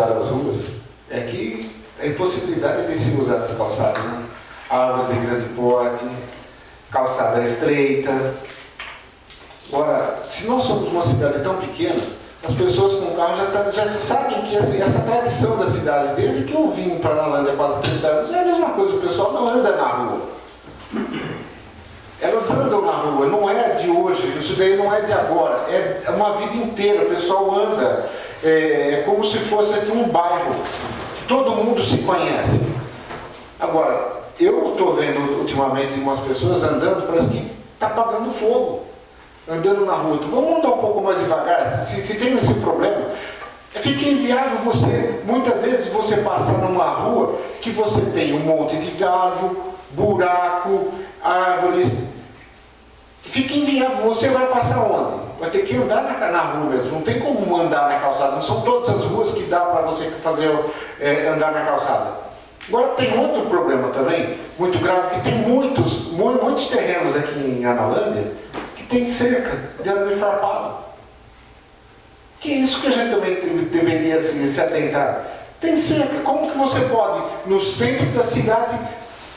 usar as ruas é que a impossibilidade de se usar as calçadas, né? Árvores de grande porte, calçada estreita. Agora, se nós somos uma cidade tão pequena, as pessoas com carro já sabem que essa tradição da cidade, desde que eu vim em Paranalândia há quase 30 anos, é a mesma coisa, o pessoal não anda na rua. Elas andam na rua, não é de hoje, isso daí não é de agora, é uma vida inteira, o pessoal anda, é como se fosse aqui um bairro, todo mundo se conhece. Agora, eu estou vendo ultimamente umas pessoas andando, parece que está apagando fogo. Andando na rua, vamos andar um pouco mais devagar, se tem esse problema, fica inviável você, muitas vezes você passar numa rua que você tem um monte de galho, buraco, árvores, fica inviável, você vai passar onde? Vai ter que andar na rua mesmo, não tem como andar na calçada, não são todas as ruas que dá para você fazer andar na calçada. Agora tem outro problema também, muito grave, que tem muitos terrenos aqui em Analândia, tem cerca de arame farpado. Que é isso que a gente também deveria se atentar. Tem cerca. Como que você pode, no centro da cidade,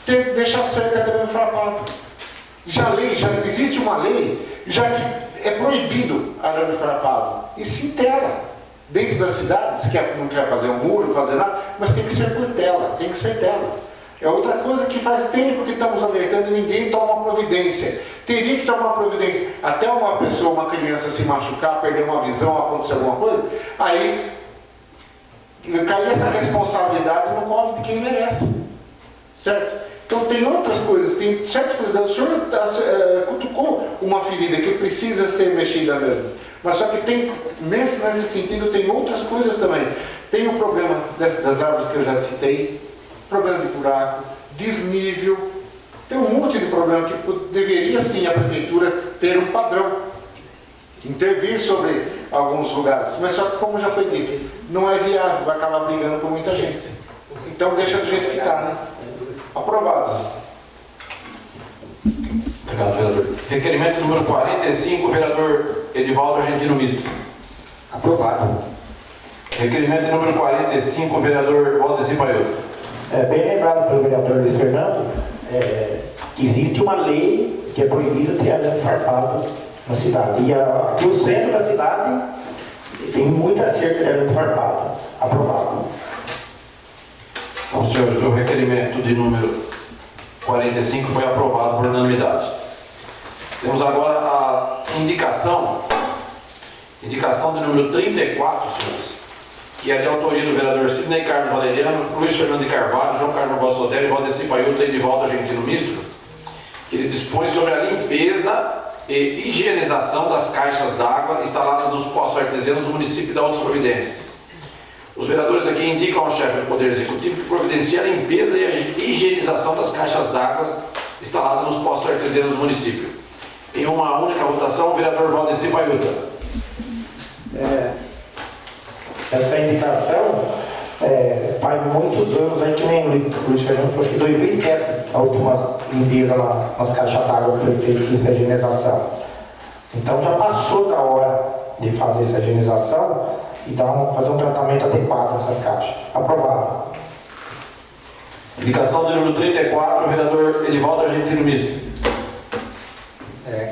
deixar cerca de arame farpado? Já existe uma lei, já que é proibido arame farpado. E se tela. Dentro da cidade, se não quer fazer um muro, fazer nada, mas tem que ser por tela, tem que ser tela. É outra coisa que faz tempo que estamos alertando e ninguém toma providência. Teria que tomar providência. Até uma pessoa, uma criança se machucar, perder uma visão, acontecer alguma coisa, aí cair essa responsabilidade no colo de quem merece. Certo? Então tem outras coisas, tem certas coisas. O senhor cutucou uma ferida que precisa ser mexida mesmo. Mas só que tem, nesse sentido, tem outras coisas também. Tem o problema das árvores que eu já citei, problema de buraco, desnível, tem um monte de problema que deveria sim a prefeitura ter um padrão, intervir sobre alguns lugares, mas só que como já foi dito, não é viável, vai acabar brigando com muita gente. Então deixa do jeito que está, né? Aprovado. Obrigado, vereador. Requerimento número 45, vereador Edivaldo Argentino Misto. Aprovado. Requerimento número 45, vereador Valdeci Paiuto. Bem lembrado pelo vereador Luiz Fernando, existe uma lei que é proibida ter arame farpado na cidade. E aqui o centro da cidade tem muita cerca de arame farpado. Aprovado. Então, senhores, o requerimento de número 45 foi aprovado por unanimidade. Temos agora a indicação de número 34, senhores, que é de autoria do vereador Sidney Carlos Valeriano, Luiz Fernando de Carvalho, João Carlos Barbosa Sotero, Valdeci Paiuto e Edivaldo Argentino Misto, que ele dispõe sobre a limpeza e higienização das caixas d'água instaladas nos postos artesianos do município de Altas Providências. Os vereadores aqui indicam ao chefe do Poder Executivo que providencia a limpeza e a higienização das caixas d'água instaladas nos postos artesianos do município. Em uma única votação, o vereador Valdeci Paiuto. Essa indicação faz muitos anos aí, que nem o Luiz Fernando falou, acho que 2007 a última limpeza nas caixas d'água que foi feita, essa higienização. Então já passou da hora de fazer essa higienização e fazer um tratamento adequado nessas caixas. Aprovado. Indicação do número 34, vereador Edivaldo Argentino Misto.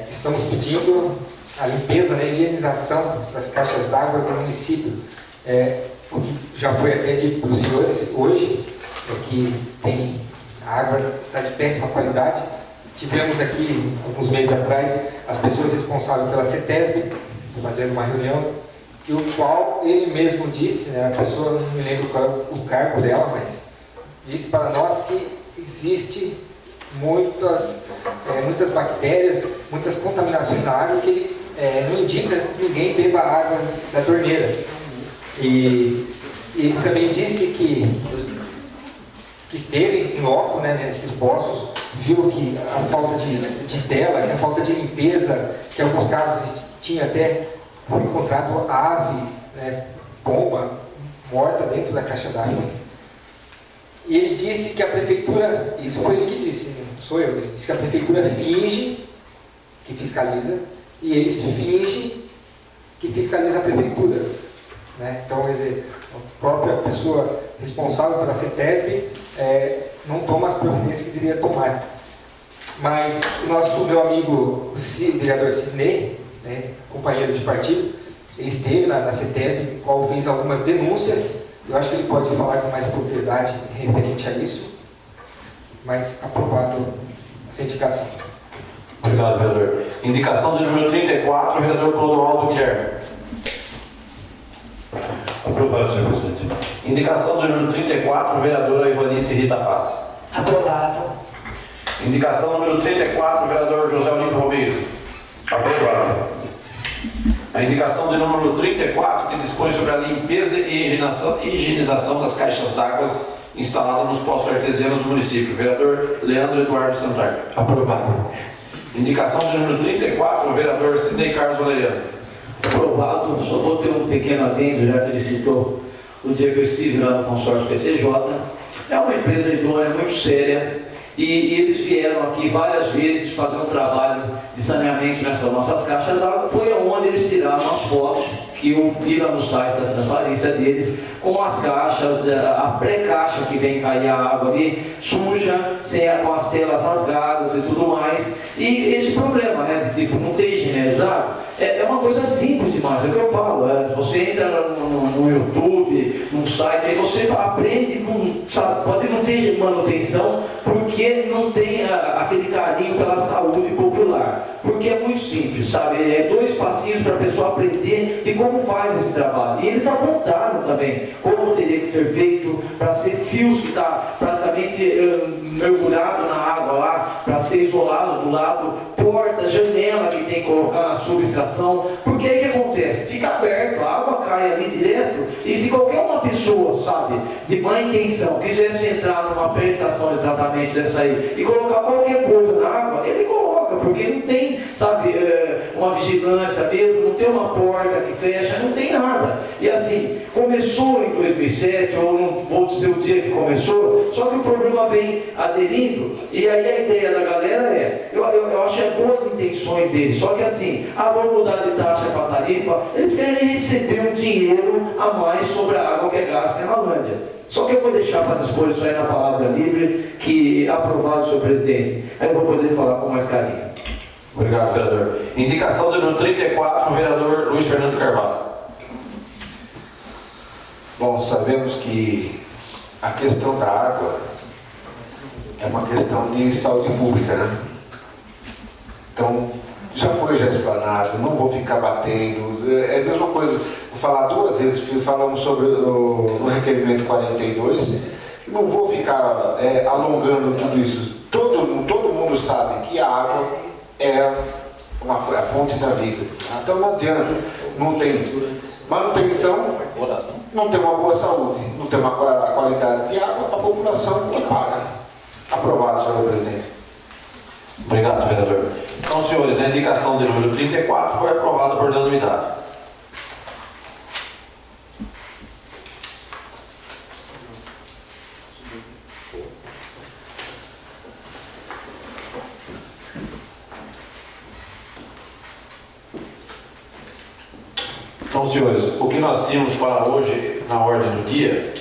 Estamos pedindo a limpeza e a higienização das caixas d'água do município. O que já foi até dito pelos senhores hoje, que a água está de péssima qualidade. Tivemos aqui, alguns meses atrás, as pessoas responsáveis pela CETESB fazendo uma reunião, e o qual ele mesmo disse, né, a pessoa, não me lembro qual é o cargo dela, mas disse para nós que existe muitas bactérias, muitas contaminações na água que não indica que ninguém beba a água da torneira. E também disse que esteve em loco, né, nesses poços, viu que a falta de tela, que a falta de limpeza, que em alguns casos tinha até encontrado ave, né, pomba, morta dentro da caixa d'água. E ele disse que a prefeitura, isso foi ele que disse, não sou eu, ele disse que a prefeitura finge que fiscaliza, e eles fingem que fiscaliza a prefeitura. né? Então, quer dizer, a própria pessoa responsável pela CETESB não toma as providências que deveria tomar. Mas o meu amigo, o vereador Sidney, né, companheiro de partido, ele esteve na CETESB, qual fez algumas denúncias. Eu acho que ele pode falar com mais propriedade referente a isso, mas aprovado essa indicação. Obrigado, vereador. Indicação de número 34, vereador Clodoaldo Guilherme. Aprovado, senhor presidente. Indicação de número 34, vereadora Ivanice Rita Paz. Aprovado. Indicação número 34, vereador José Olímpio Romero. Aprovado. A indicação de número 34, que dispõe sobre a limpeza e higienização das caixas d'água instaladas nos postos artesianos do município. Vereador Leandro Eduardo Santar. Aprovado. Indicação de número 34, vereador Sidney Carlos Valeriano. Aprovado. Só vou ter um pequeno adendo, já que ele citou o dia que eu estive lá no consórcio PCJ. É uma empresa idônea, muito séria, e eles vieram aqui várias vezes fazer um trabalho de saneamento nessas nossas caixas d'água. Foi onde eles tiraram as fotos que eu vi lá no site da transparência deles, com as caixas, a pré-caixa que vem cair a água ali, suja, com as telas rasgadas e tudo mais. E esse problema, né, de tipo, não ter higienizado, é uma coisa simples demais, é o que eu falo. Você entra no YouTube, num site, aí você aprende, sabe, pode não ter manutenção, porque não tem aquele carinho pela saúde popular. Porque é muito simples, sabe? É 2 passinhos para a pessoa aprender de como faz esse trabalho. E eles apontaram também como teria que ser feito para ser fios que está praticamente mergulhado na água lá, para ser isolados do lado, porta, janela que tem que colocar na subestação. Porque aí o que acontece? Fica aberto, a água cai ali direto, e se qualquer uma pessoa, sabe, de má intenção, quisesse entrar numa prestação de tratamento dessa aí e colocar qualquer coisa na água, ele coloca, porque não tem, sabe, uma vigilância mesmo, não tem uma porta que fecha, não tem nada. E assim, começou em 2007, ou não vou dizer o dia que começou, só que o problema vem aderindo, e aí a ideia da galera eu acho que é boas intenções deles, só que assim, vamos mudar de taxa para tarifa, eles querem receber um dinheiro a mais sobre a água que é gasta em Amalândia. Só que eu vou deixar para dispor isso aí na palavra livre, que aprovado, senhor presidente, aí eu vou poder falar com mais carinho. Obrigado, vereador. Indicação de número 34, vereador Luiz Fernando Carvalho. Bom, sabemos que a questão da água é uma questão de saúde pública, né? Então, já explanado, não vou ficar batendo. É a mesma coisa, vou falar 2 vezes, falamos sobre no requerimento 42, e não vou ficar alongando tudo isso. Todo mundo sabe que a água é a fonte da vida. Então não adianta, não tem manutenção, não tem uma boa saúde, não tem uma qualidade de água, a população não paga. Aprovado, senhor presidente. Obrigado, vereador. Então, senhores, a indicação de número 34 foi aprovada por unanimidade. Então, senhores, o que nós tínhamos para hoje na ordem do dia,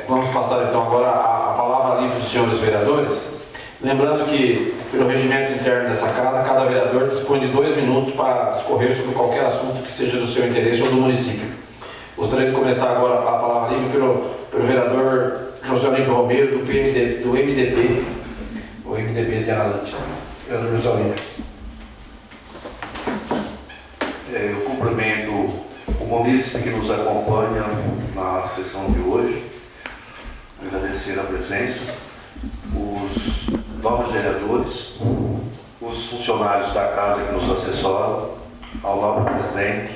vamos passar então agora a palavra livre dos senhores vereadores. Lembrando que, pelo regimento interno dessa casa, cada vereador dispõe de 2 minutos para discorrer sobre qualquer assunto que seja do seu interesse ou do município. Gostaria de começar agora a palavra livre pelo vereador José Olímpio Romero, do MDB, o MDB de Analante. Vereador José Olímpio. Eu cumprimento o munícipe que nos acompanha na sessão de hoje, agradecer a presença, os novos vereadores, os funcionários da casa que nos assessoram, ao novo presidente.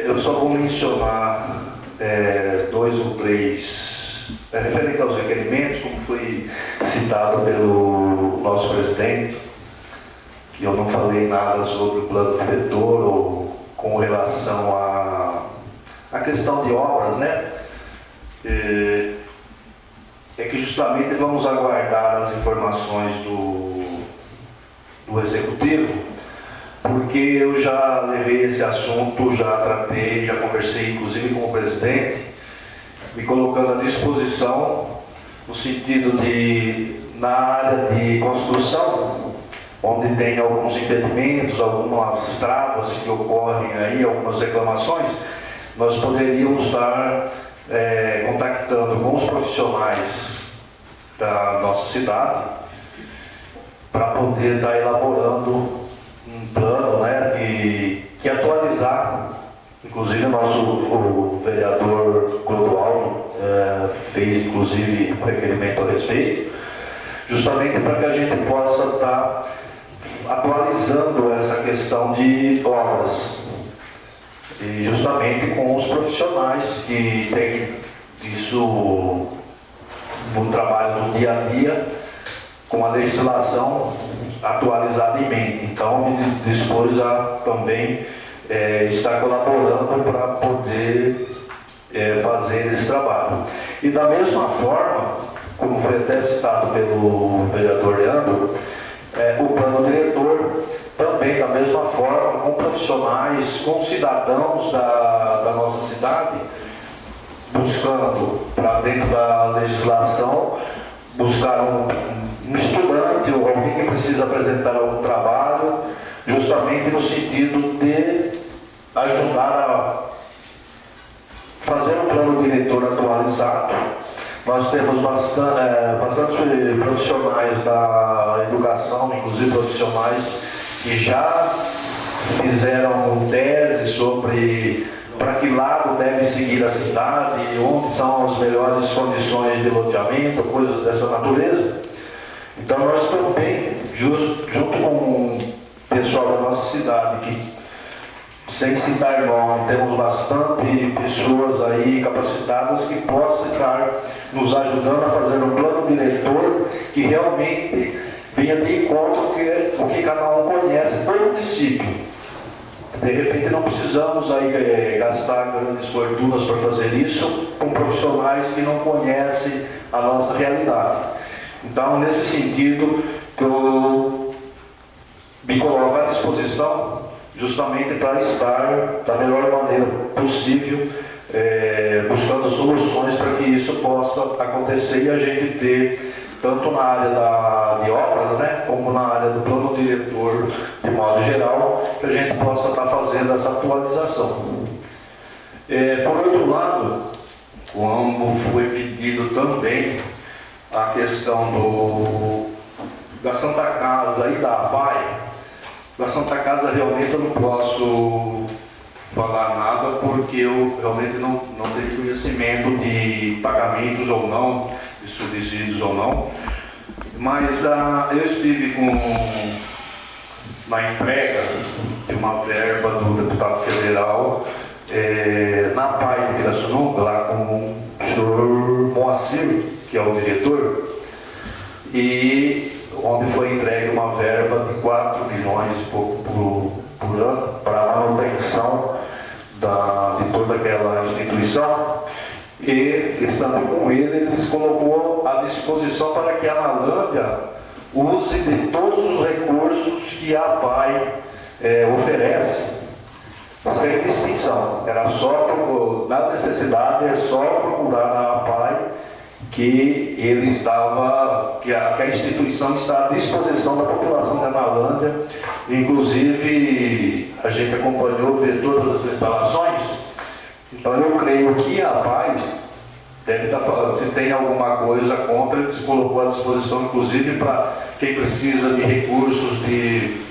Eu só vou mencionar 2 ou 3 referente aos requerimentos, como foi citado pelo nosso presidente, que eu não falei nada sobre o plano diretor ou com relação à questão de obras, né? É que justamente vamos aguardar as informações do executivo, porque eu já levei esse assunto, já tratei, já conversei inclusive com o presidente, me colocando à disposição no sentido de, na área de construção, onde tem alguns impedimentos, algumas travas que ocorrem aí, algumas reclamações, nós poderíamos estar contactando com os profissionais da nossa cidade para poder estar elaborando um plano, né, que atualizar. Inclusive o vereador Clodoaldo fez inclusive um requerimento a respeito, justamente para que a gente possa estar atualizando essa questão de obras, e justamente com os profissionais que têm isso no trabalho do dia a dia, com a legislação atualizada em mente. Então, me dispôs a também estar colaborando para poder fazer esse trabalho. E da mesma forma, como foi até citado pelo vereador Leandro, o plano diretor também da mesma forma, com profissionais, com cidadãos da nossa cidade, buscando para dentro da legislação, buscar um estudante ou alguém que precisa apresentar algum trabalho, justamente no sentido de ajudar a fazer um plano diretor atualizado. Nós temos bastante profissionais da educação, inclusive profissionais que já fizeram tese sobre para que lado deve seguir a cidade, onde são as melhores condições de loteamento, coisas dessa natureza. Então nós também, junto com o pessoal da nossa cidade, que sem citar nome, temos bastante pessoas aí capacitadas que possam estar nos ajudando a fazer um plano diretor que realmente venha de encontro o que cada um conhece do município. De repente não precisamos aí gastar grandes fortunas para fazer isso com profissionais que não conhecem a nossa realidade. Então, nesse sentido, eu me coloco à disposição justamente para estar da melhor maneira possível, buscando soluções para que isso possa acontecer e a gente ter, tanto na área de obras, né, como na área do plano diretor, de modo geral, que a gente possa estar fazendo essa atualização. Por outro lado, como foi pedido também a questão da Santa Casa e da APAI, da Santa Casa realmente eu não posso falar nada porque eu realmente não tenho conhecimento de pagamentos ou não, de subsídios ou não, mas eu estive na entrega de uma verba do deputado federal na PAI de Pirassununga, lá com o senhor Moacir, que é o diretor, e onde foi entregue uma verba de 4 milhões e pouco por ano para a manutenção de toda aquela instituição. E, estando com ele se colocou à disposição para que a Analândia use de todos os recursos que a APAI oferece, sem distinção. Era só, na necessidade, é só procurar na APAI que a instituição está à disposição da população de Analândia. Inclusive, a gente acompanhou, ver todas as instalações. Então eu creio que a APAI deve estar falando, se tem alguma coisa contra, ele se colocou à disposição, inclusive para quem precisa de recursos, que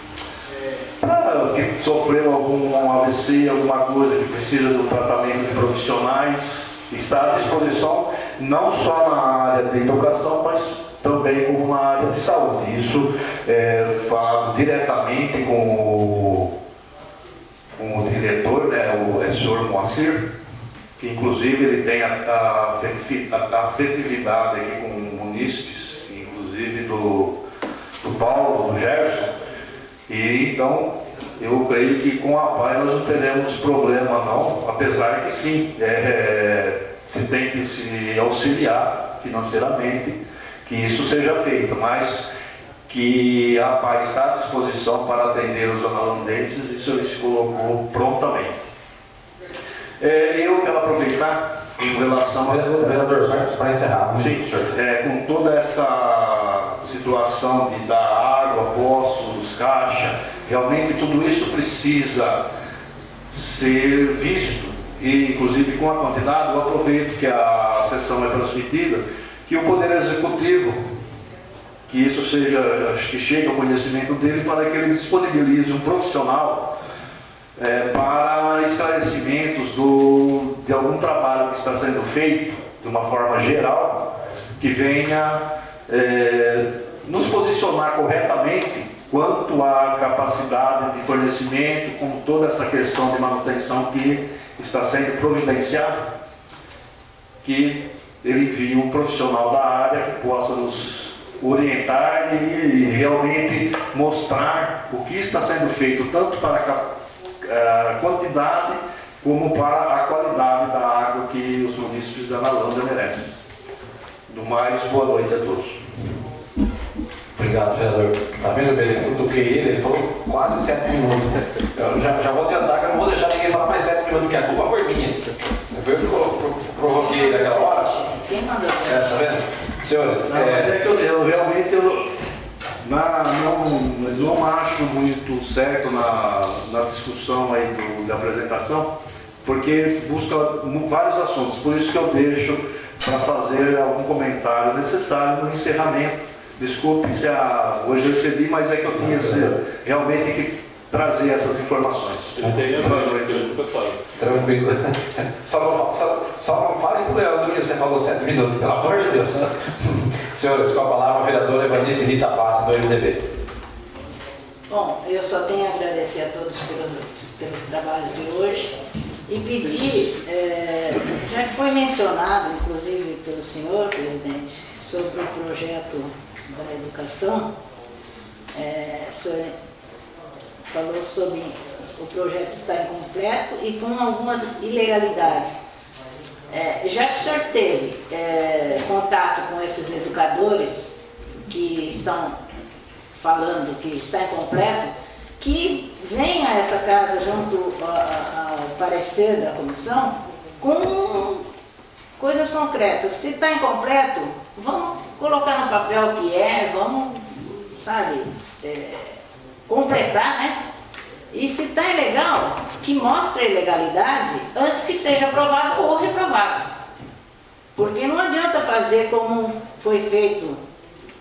sofreu algum AVC, alguma coisa que precisa do tratamento de profissionais, está à disposição não só na área de educação, mas também como na área de saúde. Isso falado diretamente com o diretor, né, o senhor Moacir, que inclusive ele tem a afetividade aqui com munícipes, inclusive do Paulo, do Gerson, e então eu creio que com a APAI nós não teremos problema não, apesar que sim, se tem que se auxiliar financeiramente, que isso seja feito, mas que a APAI está à disposição para atender os zonalandenses, isso ele se colocou prontamente. Eu quero aproveitar em relação a... Vereador, para encerrar. Sim, com toda essa situação de dar água, poços, caixa, realmente tudo isso precisa ser visto, e inclusive com a quantidade, eu aproveito que a sessão é transmitida, que o Poder Executivo, que isso seja, acho que chegue ao conhecimento dele, para que ele disponibilize um profissional para esclarecimentos de algum trabalho que está sendo feito de uma forma geral, que venha nos posicionar corretamente quanto à capacidade de fornecimento, com toda essa questão de manutenção que está sendo providenciada, que ele envie um profissional da área que possa nos orientar e realmente mostrar o que está sendo feito, tanto para a quantidade como para a qualidade da água que os munícipes da Analândia merecem. Do mais, boa noite a todos. Obrigado, vereador. Tá vendo, Belém? Eu toquei ele falou quase 7 minutos. Eu já vou tentar, que eu não vou deixar ninguém falar mais 7 minutos, porque a culpa foi minha. Foi eu que provoquei ele naquela hora. Quem mandou? Tá vendo? Senhores, Mas é que eu realmente não acho muito certo na discussão aí da apresentação, porque busca vários assuntos, por isso que eu deixo para fazer algum comentário necessário no encerramento. Desculpe se hoje eu recebi, mas é que eu tinha realmente que trazer essas informações. Tranquilo. Só não fale pro Leandro que você falou 7 minutos, pelo amor de Deus. Senhores, com a palavra, a vereadora Evanice Rita Passi, do MDB. Bom, eu só tenho a agradecer a todos pelos trabalhos de hoje e pedir, já que foi mencionado, inclusive pelo senhor presidente, sobre o projeto da educação, o senhor falou sobre o projeto estar incompleto e com algumas ilegalidades. Já que o senhor teve contato com esses educadores que estão falando que está incompleto, que venha a essa casa junto ao parecer da comissão com coisas concretas. Se está incompleto, vamos colocar no papel o que vamos, sabe, completar, né? E se está ilegal, que mostre a ilegalidade antes que seja aprovado ou reprovado. Porque não adianta fazer como foi feito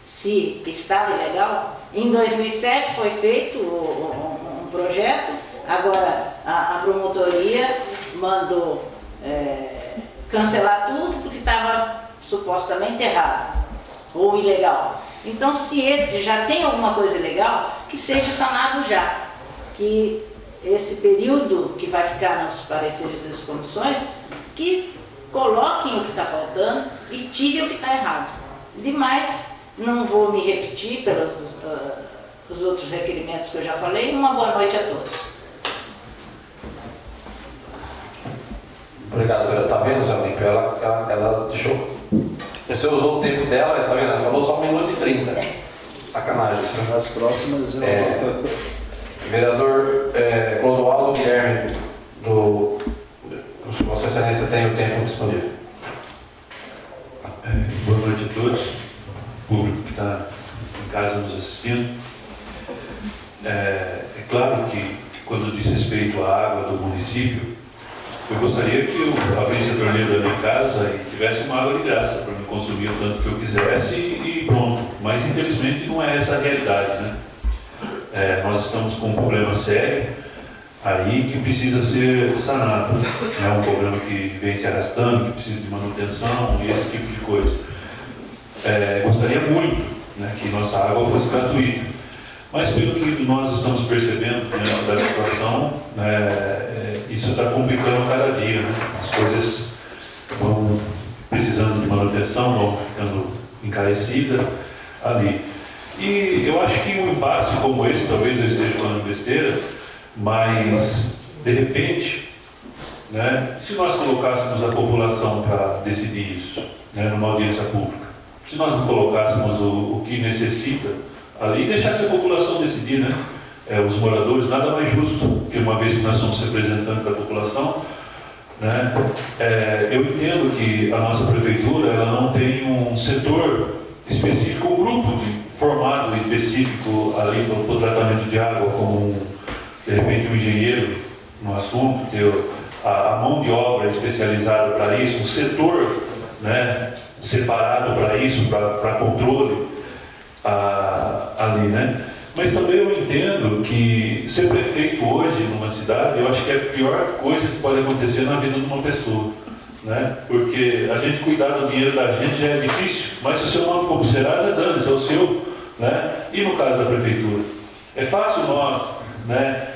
se estava ilegal. Em 2007 foi feito um projeto, agora a promotoria mandou cancelar tudo porque estava supostamente errado ou ilegal. Então, se esse já tem alguma coisa ilegal, que seja sanado já. Que esse período que vai ficar nos pareceres das comissões, que coloquem o que está faltando e tirem o que está errado. Demais, não vou me repetir pelos os outros requerimentos que eu já falei. Uma boa noite a todos. Obrigado, vereador. Tá vendo, Zé Olímpio? Ela deixou. Você usou o tempo dela, tá vendo? Ela falou só 1 minuto e 30. Sacanagem, senhor. Nas próximas Vereador Clodoaldo Guilherme, Vossa Excelência tem o tempo disponível. Boa noite a todos, público que está em casa nos assistindo. É claro que quando diz respeito à água do município, eu gostaria que eu abrisse a torneira da minha casa e tivesse uma água de graça para me consumir o tanto que eu quisesse e pronto. Mas infelizmente não é essa a realidade, né? Nós estamos com um problema sério aí que precisa ser sanado. É um problema que vem se arrastando, que precisa de manutenção e esse tipo de coisa. Gostaria muito, né, que nossa água fosse gratuita, mas pelo que nós estamos percebendo dentro da situação, isso está complicando cada dia, né? As coisas vão precisando de manutenção, vão ficando encarecidas ali. E eu acho que um impasse como esse, talvez eu esteja falando besteira, mas de repente, né, se nós colocássemos a população para decidir isso, né, numa audiência pública, se nós não colocássemos o que necessita ali e deixasse a população decidir, né? Os moradores, nada mais justo, porque uma vez que nós somos representantes da população, né? Eu entendo que a nossa prefeitura ela não tem um setor específico, um grupo formado específico ali para o tratamento de água, como de repente um engenheiro no assunto, ter a mão de obra especializada para isso, um setor, né, separado para isso, para controle ali, né? Mas também eu entendo que ser prefeito hoje numa cidade, eu acho que é a pior coisa que pode acontecer na vida de uma pessoa, né? Porque a gente cuidar do dinheiro da gente já é difícil, mas se o seu nome for para o Serasa, dane-se, é o seu, né? E no caso da prefeitura, é fácil nós, né,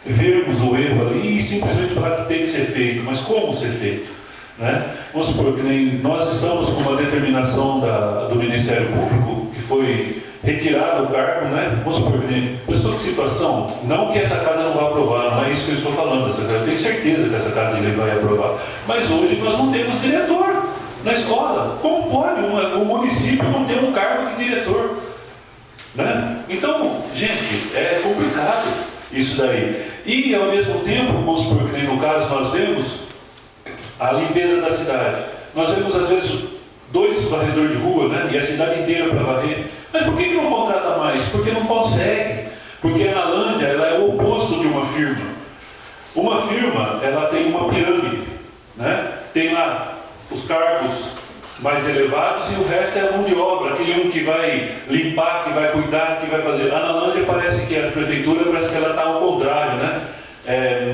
vermos o erro ali e simplesmente falar que tem que ser feito, mas como ser feito, né? Vamos supor que nem nós estamos com uma determinação do Ministério Público que foi retirado o cargo, né? Vamos supor que nem pessoa de situação, não que essa casa não vá aprovar, não é isso que eu estou falando, eu tenho certeza que essa casa ele vai aprovar, mas hoje nós não temos diretor na escola. Como pode o município não ter um cargo de diretor, né? Então, gente, é complicado isso daí. E ao mesmo tempo, vamos supor que nem no caso nós vemos a limpeza da cidade. Nós vemos às vezes 2 varredores de rua, né? E a cidade inteira para varrer. Mas por que não contrata mais? Porque não consegue. Porque a Analândia ela é o oposto de uma firma. Uma firma ela tem uma pirâmide, né? Tem lá os cargos mais elevados e o resto é a mão de obra, aquele um que vai limpar, que vai cuidar, que vai fazer. A Analândia parece que a prefeitura parece que ela está ao contrário, né?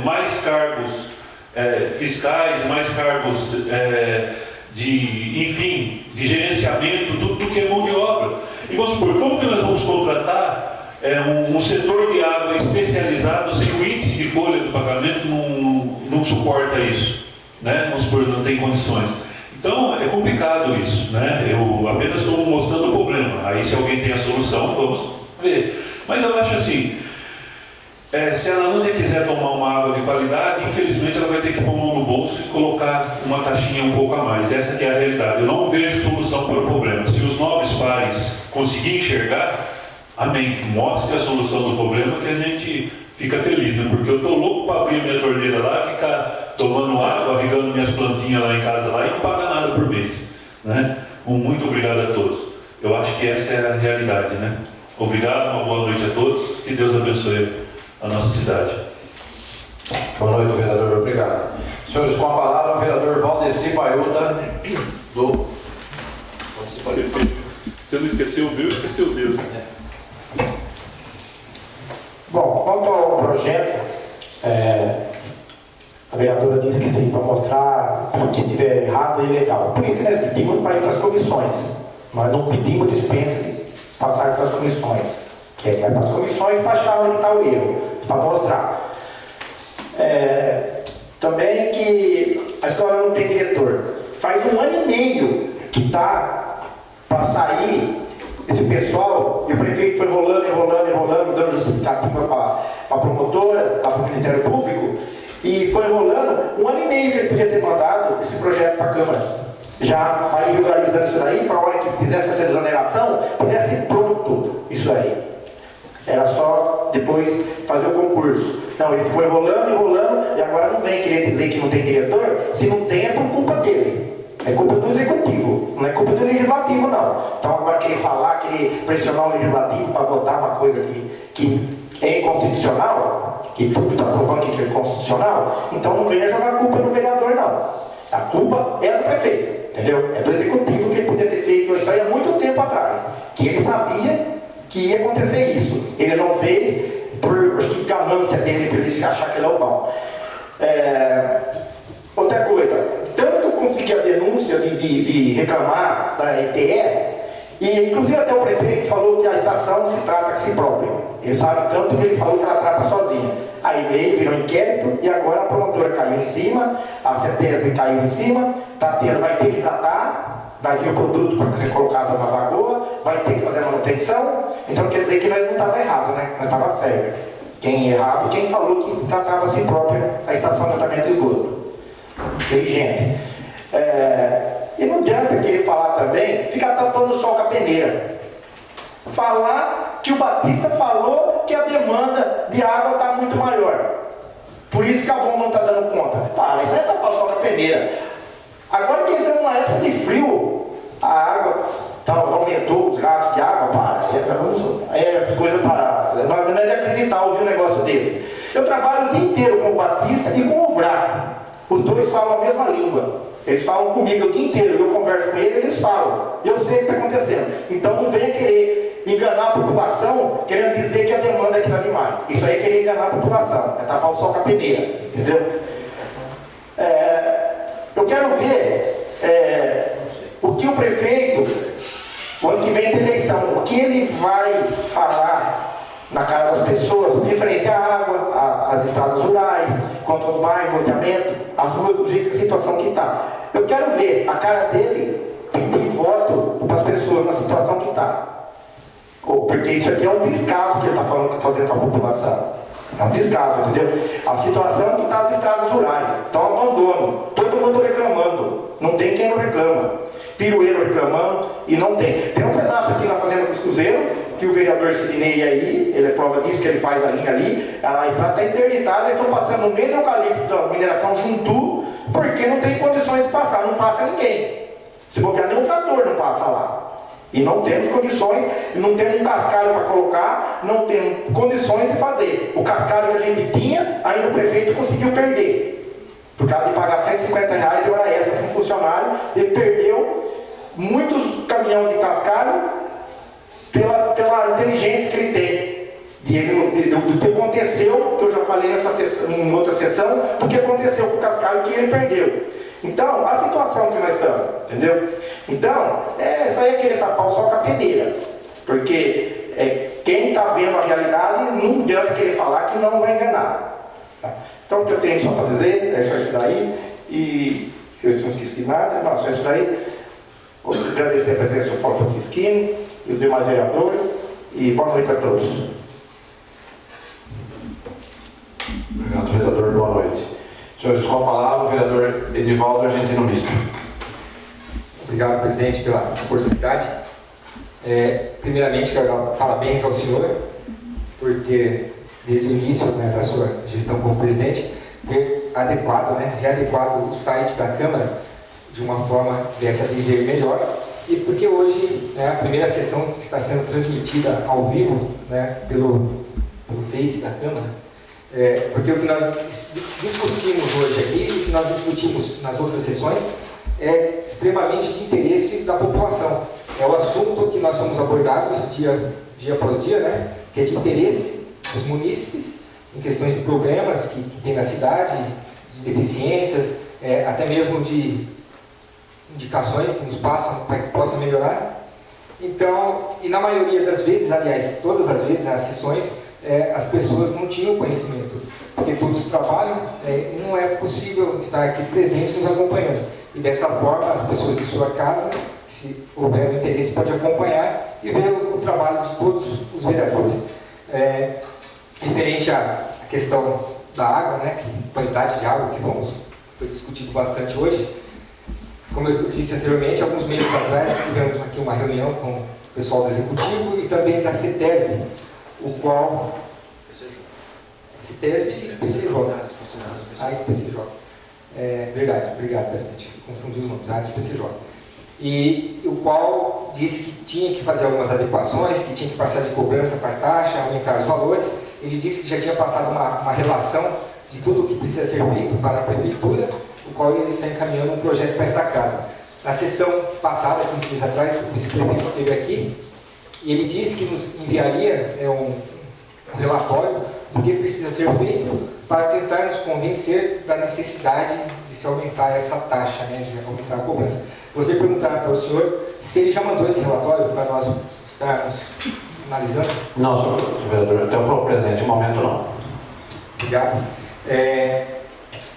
Mais cargos fiscais, mais cargos de gerenciamento, tudo do que é mão de obra. E vamos supor, como que nós vamos contratar um setor de água especializado se o índice de folha do pagamento não suporta isso, né? Vamos supor, não tem condições. Então, é complicado isso, né? Eu apenas estou mostrando o problema. Aí, se alguém tem a solução, vamos ver. Mas eu acho assim, se a Analândia quiser tomar uma água de qualidade, infelizmente ela vai ter que pôr a mão no bolso e colocar uma taxinha um pouco a mais. Essa que é a realidade. Eu não vejo solução para o problema. Se os nobres pares conseguirem enxergar, amém, mostre a solução do problema que a gente fica feliz, né? Porque eu estou louco para abrir minha torneira lá, ficar tomando água, regando minhas plantinhas lá em casa lá e não pagar nada por mês, né? Muito obrigado a todos. Eu acho que essa é a realidade, né? Obrigado, uma boa noite a todos, que Deus abençoe a nossa cidade. Boa noite, vereador, obrigado. Senhores, com a palavra o vereador Valdeci Baiuta do... Você não esqueceu o meu, esqueceu o Deus. Bom, quanto ao projeto, a vereadora disse que sim, para mostrar o que estiver errado e ilegal. Por isso que nós pedimos para ir para as comissões. Nós não pedimos dispensa de passar para as comissões. Que vai para as comissões para achar onde está o erro, para mostrar. Também que a escola não tem diretor. Faz 1 ano e meio que está para sair esse pessoal, e o prefeito foi enrolando, dando justificativa para a promotora, para o Ministério Público, e foi enrolando 1 ano e meio que ele podia ter mandado esse projeto para a Câmara. Já vai regularizando isso daí, para a hora que fizesse essa exoneração, pudesse ser pronto isso aí. Era só depois fazer o concurso. Não, ele ficou enrolando, e agora não vem querer dizer que não tem diretor. Se não tem, é por culpa dele. É culpa do executivo, não é culpa do legislativo, não. Então agora querer falar, querer pressionar o legislativo para votar uma coisa que é inconstitucional, que está provando que é inconstitucional, então não venha jogar a culpa no vereador, não. A culpa é do prefeito, entendeu? É do executivo que ele podia ter feito isso aí há muito tempo atrás, que ele sabia que ia acontecer isso. Ele não fez por ganância dele, para ele achar que ele é o bom. Outra coisa, tanto conseguir a denúncia de reclamar da ETE, e inclusive até o prefeito falou que a estação não se trata de si própria. Ele sabe tanto que ele falou que ela trata sozinha. Aí veio, virou inquérito, e agora a promotora caiu em cima, a CETESB caiu em cima, vai ter que tratar, vai vir o produto para ser colocado na vagoa, vai ter que fazer a manutenção. Então quer dizer que nós não estava errado, né? Nós estava certo. Quem errado, quem falou que tratava a si própria a estação de tratamento de esgoto. E higiene. E não adianta querer falar também, ficar tampando o sol com a peneira. falar que o Batista falou que a demanda de água está muito maior. Por isso que a bomba não está dando conta. Para, isso aí é tapar só com a peneira. Agora que entramos numa época de frio, a água aumentou os gastos de água, é coisa para. Não é de acreditar ouvir um negócio desse. Eu trabalho o dia inteiro com o Batista e com o Vrá. Os dois falam a mesma língua. Eles falam comigo o dia inteiro. Eu converso com eles, eles falam. Eu sei o que está acontecendo. Então não venha querer enganar a população, querendo dizer que a demanda é que está demais. Isso aí é querer enganar a população. É tapar o sol com a peneira. Entendeu? Eu quero ver o que o prefeito, o ano que vem da eleição, o que ele vai falar na cara das pessoas, referente à água, às estradas rurais, quanto aos bairros, loteamento, as ruas, do jeito que a situação que está. Eu quero ver a cara dele pedir voto para as pessoas na situação que está. Porque isso aqui é um descaso que ele está fazendo com a população. É um descaso, entendeu? A situação que está as estradas rurais. Então, abandono. Todo mundo reclamando. Não tem quem não reclama. Pirueiro reclamando e não tem. Tem um pedaço aqui na Fazenda dos Cruzeiros, que o vereador Sidney aí, ele é prova disso, que ele faz a linha ali, a estrada está interditada, eles estão passando no meio do eucalipto da mineração Juntu, porque não tem condições de passar, não passa ninguém. Se bobear, nem um trator não passa lá. E não temos condições, não temos um cascalho para colocar, não temos condições de fazer. O cascalho que a gente tinha, ainda o prefeito conseguiu perder. Por causa de pagar R$150 de hora extra para um funcionário, ele perdeu muitos caminhões de cascalho pela inteligência que ele tem. Do que aconteceu, que eu já falei em outra sessão, do que aconteceu com o cascalho que ele perdeu. Então, a situação que nós estamos, entendeu? Então, isso aí é querer tapar o sol com a peneira. Porque quem está vendo a realidade não adianta querer falar que não vai enganar. Tá? Então, o que eu tenho só para dizer é só isso daí. E eu não esqueci nada, não, só isso daí. Vou agradecer a presença do Paulo Francisquini e os demais vereadores. E boa noite a todos. Obrigado, vereador. Boa noite. Senhores, com a palavra, o vereador Edivaldo Argentino Misto. Obrigado, presidente, pela oportunidade. Primeiramente, quero dar parabéns ao senhor por ter, desde o início da sua gestão como presidente, ter readequado o site da Câmara de uma forma que viesse a atender melhor. E porque hoje a primeira sessão que está sendo transmitida ao vivo pelo Face da Câmara, porque o que nós discutimos hoje aqui, o que nós discutimos nas outras sessões, é extremamente de interesse da população. É o assunto que nós somos abordados dia após dia, que é de interesse dos munícipes, em questões de problemas que tem na cidade, de deficiências, até mesmo de indicações que nos passam para que possa melhorar. Então, e na maioria das vezes, aliás, todas as vezes, nas sessões, as pessoas não tinham conhecimento, porque todos trabalham, não é possível estar aqui presentes nos acompanhando. E dessa forma, as pessoas de sua casa, se houver interesse, podem acompanhar e ver o trabalho de todos os vereadores. Referente à questão da água, qualidade de água, que foi discutido bastante hoje. Como eu disse anteriormente, alguns meses atrás, tivemos aqui uma reunião com o pessoal do Executivo e também da CETESB, o qual... CETESB e PCJ. SPCJ. Verdade, obrigado, presidente. Confundi os nomes, SPCJ. E o qual disse que tinha que fazer algumas adequações, que tinha que passar de cobrança para taxa, aumentar os valores. Ele disse que já tinha passado uma relação de tudo o que precisa ser feito para a Prefeitura, o qual ele está encaminhando um projeto para esta casa. Na sessão passada, 15 dias atrás, o vice-prefeito esteve aqui e ele disse que nos enviaria um relatório do que precisa ser feito para tentar nos convencer da necessidade de se aumentar essa taxa, de aumentar a cobrança. Você perguntará para o senhor se ele já mandou esse relatório para nós estarmos analisando? Não, senhor vereador, até o presente momento não. Obrigado.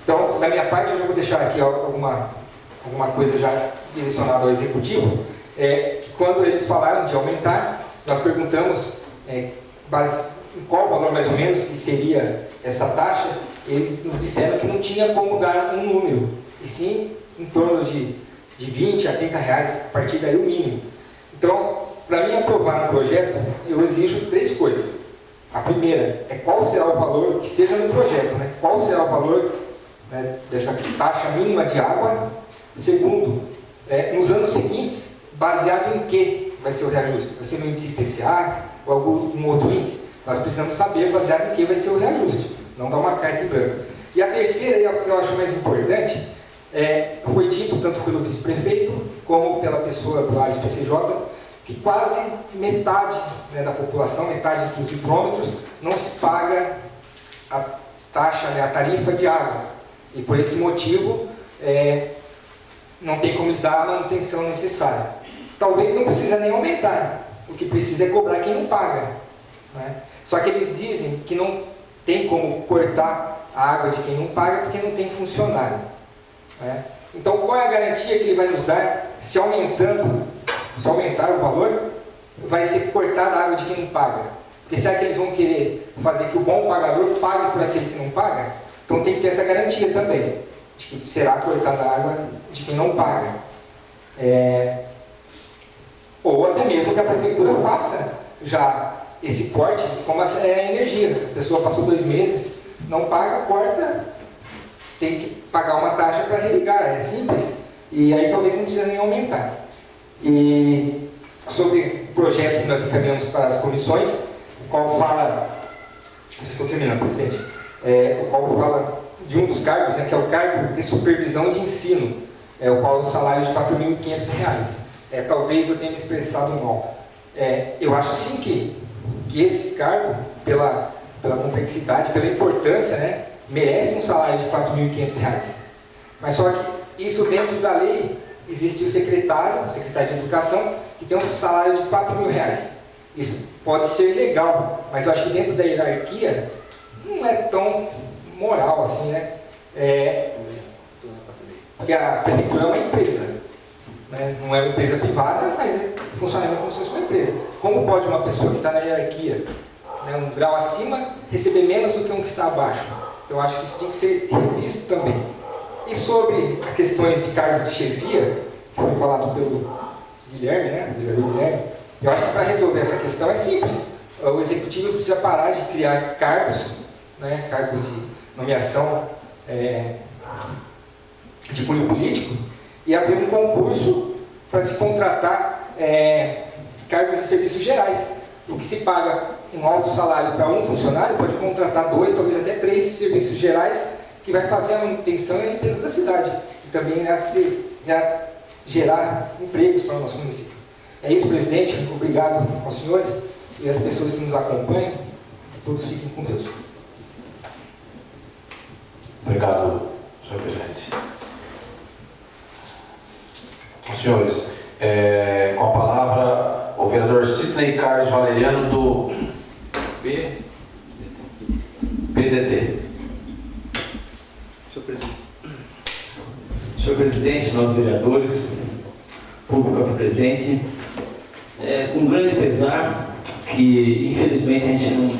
Então, da minha parte, eu já vou deixar aqui alguma coisa já direcionada ao Executivo, que quando eles falaram de aumentar, nós perguntamos em qual valor mais ou menos que seria essa taxa. Eles nos disseram que não tinha como dar um número, e sim em torno de 20 a 30 reais, a partir daí o mínimo. Então, para mim aprovar um projeto, eu exijo 3 coisas. A primeira é qual será o valor que esteja no projeto, né? Qual será o valor, né, dessa taxa mínima de água. Segundo, nos anos seguintes, baseado em que vai ser o reajuste? Vai ser no índice IPCA ou algum outro índice? Nós precisamos saber baseado em que vai ser o reajuste, não dar uma carta em branco. E a terceira, e a que eu acho mais importante, foi dito tanto pelo vice-prefeito como pela pessoa do Ares PCJ, que quase metade, né, da população, metade dos hidrômetros, não se paga a taxa, né, a tarifa de água. E por esse motivo, não tem como lhes dar a manutenção necessária. Talvez não precisa nem aumentar, o que precisa é cobrar quem não paga, né? Só que eles dizem que não tem como cortar a água de quem não paga porque não tem funcionário, né? Então, qual é a garantia que ele vai nos dar se aumentar o valor, vai ser cortada a água de quem não paga? Porque será que eles vão querer fazer que o bom pagador pague por aquele que não paga? Então tem que ter essa garantia também, de que será cortada a água de quem não paga. Ou até mesmo que a prefeitura faça já esse corte, como é a energia. A pessoa passou 2 meses, não paga, corta, tem que pagar uma taxa para religar, é simples. E aí talvez não precisa nem aumentar. E sobre o projeto que nós encaminhamos para as comissões, o qual fala, estou terminando, presidente, o qual fala de um dos cargos, né, que é o cargo de supervisão de ensino, o qual é um salário de R$ 4.500. Talvez eu tenha me expressado mal. Eu acho sim que esse cargo, pela complexidade, pela importância, né, merece um salário de R$ 4.500. Mas só que isso dentro da lei, existe o secretário de Educação, que tem um salário de R$ 4.000. Isso pode ser legal, mas eu acho que dentro da hierarquia não é tão moral assim, né? Porque a prefeitura é uma empresa, né? Não é uma empresa privada, mas funciona como se fosse uma empresa. Como pode uma pessoa que está na hierarquia, né, um grau acima, receber menos do que um que está abaixo? Então eu acho que isso tem que ser revisto também. E sobre as questões de cargos de chefia, que foi falado pelo Guilherme, né? Eu acho que para resolver essa questão é simples. O executivo precisa parar de criar cargos, né, cargos de nomeação de cunho político, e abrir um concurso para se contratar cargos de serviços gerais. O que se paga um alto salário para um funcionário pode contratar 2, talvez até 3 serviços gerais que vai fazer a manutenção e a limpeza da cidade. E também já gerar empregos para o nosso município. É isso, presidente. Obrigado aos senhores e às pessoas que nos acompanham. Que todos fiquem com Deus. Obrigado, senhor presidente. Os senhores, com a palavra, o vereador Sidney Carlos Valeriano, do PDT. Senhor presidente, nós vereadores, público aqui presente, com grande pesar que, infelizmente, a gente não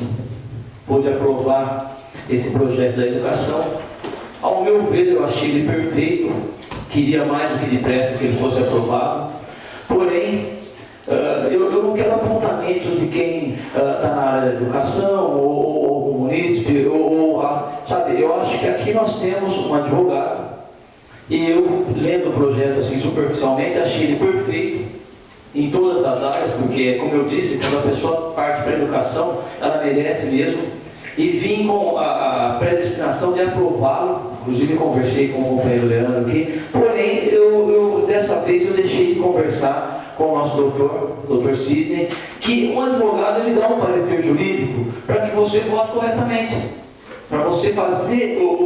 pôde aprovar esse projeto da educação. Ao meu ver, eu achei ele perfeito, queria mais do que depressa que ele fosse aprovado, porém, eu não quero apontamentos de quem está na área da educação, ou o munícipe, sabe, eu acho que aqui nós temos um advogado, e eu, lendo o projeto assim superficialmente, achei ele perfeito em todas as áreas, porque, como eu disse, quando a pessoa parte para a educação, ela merece mesmo, e vim com a predestinação de aprová-lo. Inclusive conversei com o companheiro Leandro aqui, porém, dessa vez eu deixei de conversar com o nosso doutor Sidney, que um advogado ele dá um parecer jurídico para que você vote corretamente, para você fazer